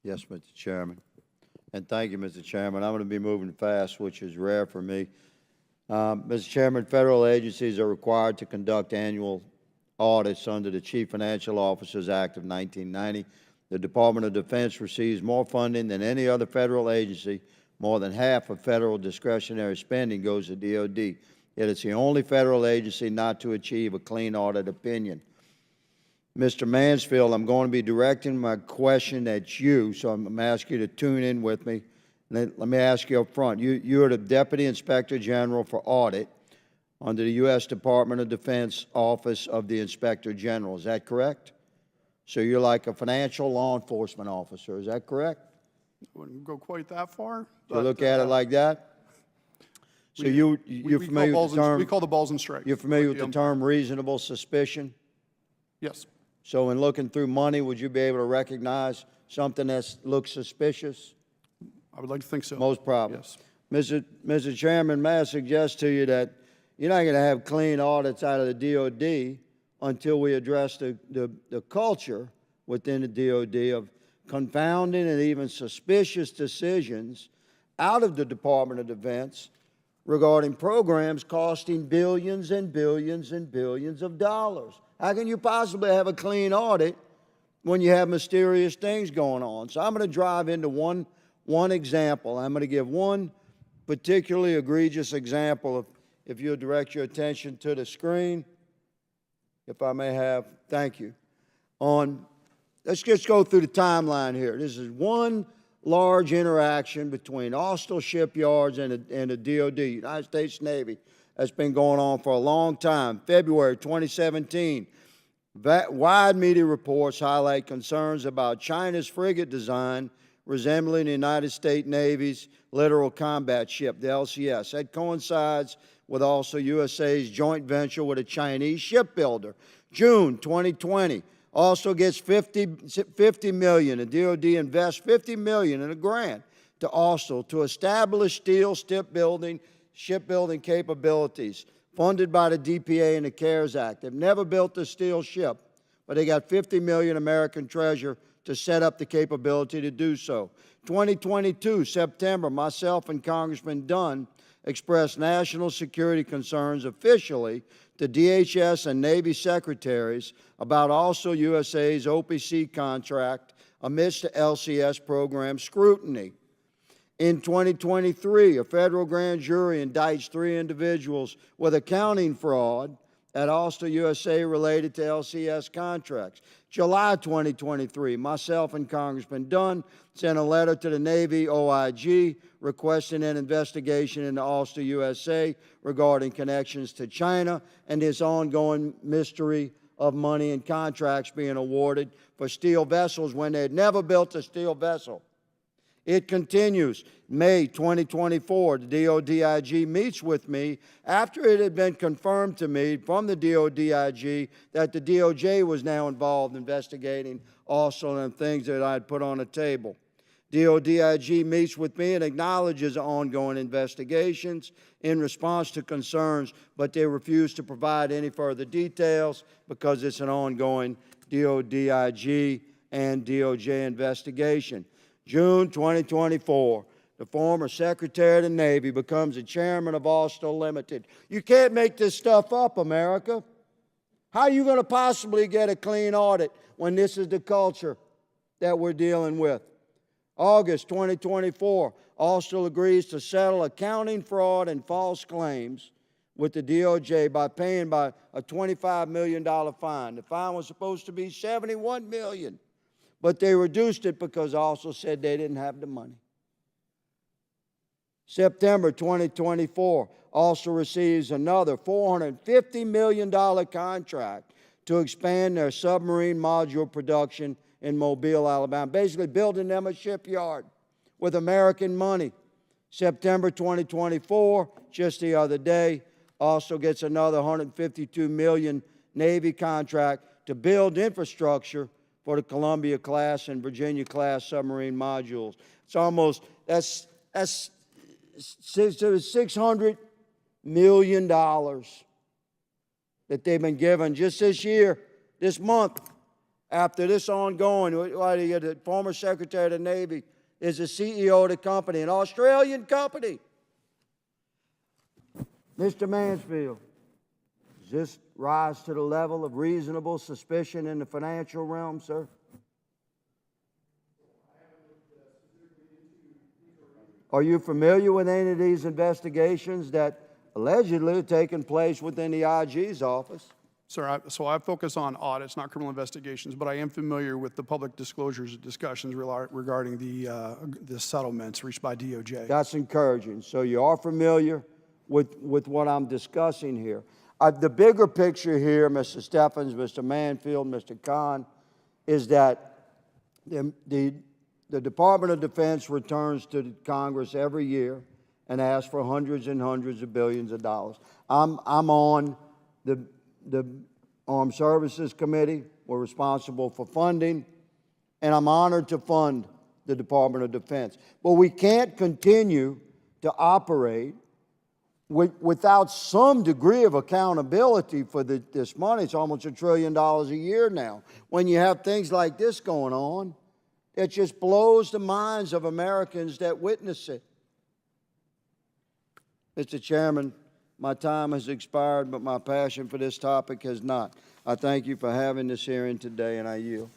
Yes, Mr. Chairman. And thank you, Mr. Chairman. I'm going to be moving fast, which is rare for me. Mr. Chairman, federal agencies are required to conduct annual audits under the Chief Financial Officers Act of 1990. The Department of Defense receives more funding than any other federal agency. More than half of federal discretionary spending goes to DOD. Yet it's the only federal agency not to achieve a clean audit opinion. Mr. Mansfield, I'm going to be directing my question at you, so I'm going to ask you to tune in with me. Let me ask you up front. You're the Deputy Inspector General for Audit under the U.S. Department of Defense Office of the Inspector General. Is that correct? So you're like a financial law enforcement officer. Is that correct? I wouldn't go quite that far. You look at it like that? So you're familiar with the term? We call the balls and strikes. You're familiar with the term reasonable suspicion? Yes. So in looking through money, would you be able to recognize something that looks suspicious? I would like to think so. Most probably. Yes. Mr. Chairman, may I suggest to you that you're not going to have clean audits out of the DOD until we address the culture within the DOD of confounding and even suspicious decisions out of the Department of Defense regarding programs costing billions and billions and billions of dollars. How can you possibly have a clean audit when you have mysterious things going on? So I'm going to drive into one example. I'm going to give one particularly egregious example, if you'll direct your attention to the screen, if I may have, thank you. Let's just go through the timeline here. This is one large interaction between Austal Shipyards and the DOD, United States Navy, that's been going on for a long time. February 2017, wide media reports highlight concerns about China's frigate design resembling the United States Navy's littoral combat ship, the LCS. That coincides with also USA's joint venture with a Chinese shipbuilder. June 2020, also gets $50 million. The DOD invests $50 million in a grant to Austal to establish steel shipbuilding capabilities, funded by the DPA and the CARES Act. They've never built a steel ship, but they got $50 million American treasure to set up the capability to do so. 2022, September, myself and Congressman Dunn expressed national security concerns officially to DHS and Navy secretaries about also USA's OPC contract amidst the LCS program scrutiny. In 2023, a federal grand jury indicts 3 individuals with accounting fraud at Austal USA related to LCS contracts. July 2023, myself and Congressman Dunn sent a letter to the Navy OIG requesting an investigation into Austal USA regarding connections to China and this ongoing mystery of money and contracts being awarded for steel vessels when they had never built a steel vessel. It continues. May 2024, the DODIG meets with me after it had been confirmed to me from the DODIG that the DOJ was now involved investigating Austal and things that I had put on the table. DODIG meets with me and acknowledges ongoing investigations in response to concerns, but they refuse to provide any further details because it's an ongoing DODIG and DOJ investigation. June 2024, the former Secretary of the Navy becomes the chairman of Austal Limited. You can't make this stuff up, America. How are you going to possibly get a clean audit when this is the culture that we're dealing with? August 2024, Austal agrees to settle accounting fraud and false claims with the DOJ by paying by a $25 million fine. The fine was supposed to be $71 million. But they reduced it because Austal said they didn't have the money. September 2024, Austal receives another $450 million contract to expand their submarine module production in Mobile, Alabama, basically building them a shipyard with American money. September 2024, just the other day, Austal gets another $152 million Navy contract to build infrastructure for the Columbia-class and Virginia-class submarine modules. It's almost, that's $600 million that they've been given just this year, this month, after this ongoing, the former Secretary of the Navy is the CEO of the company, an Australian company. Mr. Mansfield, does this rise to the level of reasonable suspicion in the financial realm, sir? Are you familiar with any of these investigations that allegedly are taking place within the IG's office? Sir, so I focus on audits, not criminal investigations, but I am familiar with the public disclosures and discussions regarding the settlements reached by DOJ. That's encouraging. So you are familiar with what I'm discussing here. The bigger picture here, Mr. Stephens, Mr. Manfield, Mr. Kahn, is that the Department of Defense returns to Congress every year and asks for hundreds and hundreds of billions of dollars. I'm on the Armed Services Committee. We're responsible for funding, and I'm honored to fund the Department of Defense. But we can't continue to operate without some degree of accountability for this money. It's almost $1 trillion a year now. When you have things like this going on, it just blows the minds of Americans that witness it. Mr. Chairman, my time has expired, but my passion for this topic has not. I thank you for having this hearing today, and I yield.